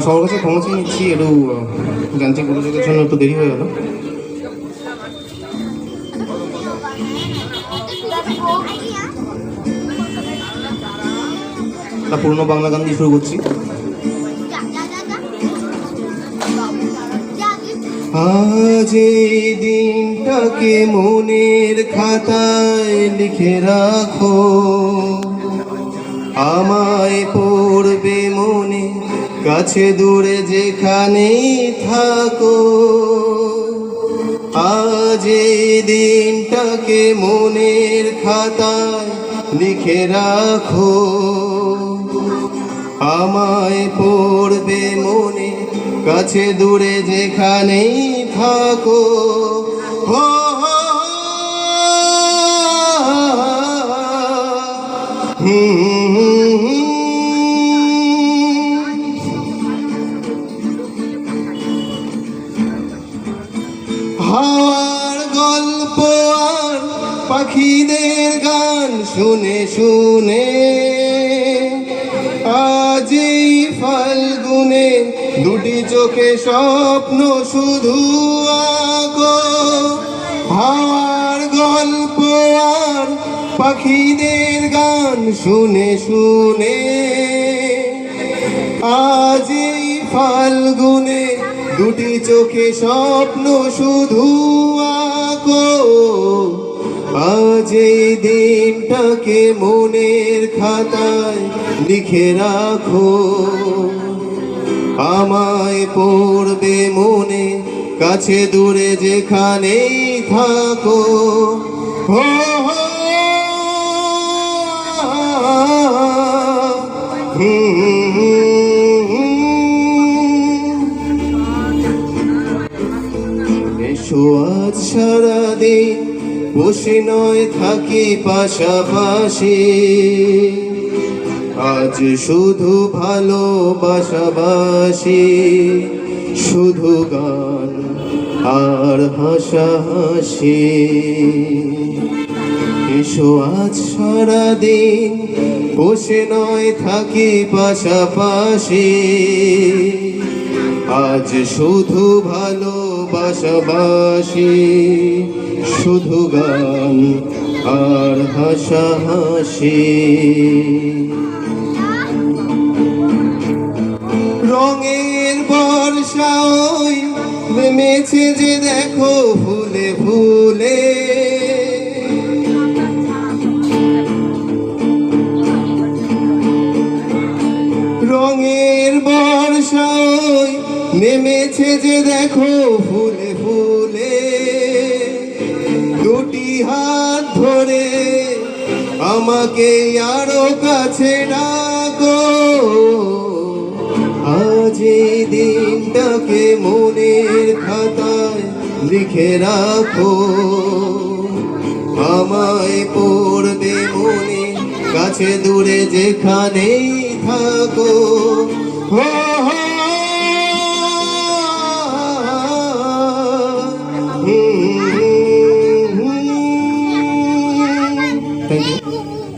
সবার কাছে ক্ষমা চেয়ে নিচ্ছি, একটু যান্ত্রিক গোলযোগের জন্য একটু দেরি হয়ে গেল। পুরনো বাংলা গান দিয়ে শুরু করছি। আজ এই দিনটাকে মনের খাতায় লিখে রাখো, আমায় পড়বে মনে, কাছে দূরে যেখানেই থাকো। আজ এই দিনটাকে মনের খাতায় লিখে রাখো, আমায় পড়বে মনে, কাছে দূরে যেখানেই থাকো। হাওয়ার গল্প আর পাখিদের গান শুনে শুনে আজ এই ফাল্গুনে দুটি চোখে স্বপ্ন শুধু আঁকো। হাওয়ার গল্প আর পাখিদের গান শুনে শুনে আজ এই ফাল্গুনে দুটি চোখে স্বপ্ন শুধু আঁকো। আজ এই দিনটাকে মনের খাতায় লিখে রাখো, আমায় পড়বে মনে, কাছে দূরে যেখানেই থাকো। এসো আজ সারাদিন বসে নয় থাকি পাশাপাশি, আজ শুধু ভালোবাসাবাসি, শুধু গান আর হাসাহাসি। এসো আজ সারাদিন বসে নয় থাকি পাশাপাশি, আজ শুধু ভালোবাসাবাসি, শুধু গান আর হাসাহাসি। রঙের বর্ষা ওই নেমেছে যে দেখো ফুলে ফুলে, রঙের বর্ষা ওই নেমেছে যে দেখো ফুলে ফুলে। দুটি হাত ধরে আমাকে আরো কাছে ডাকো, আজ এই দিনটাকে মনের খাতায় লিখে রাখো, আমায় পড়বে মনে, কাছে দূরে যেখানেই থাকো।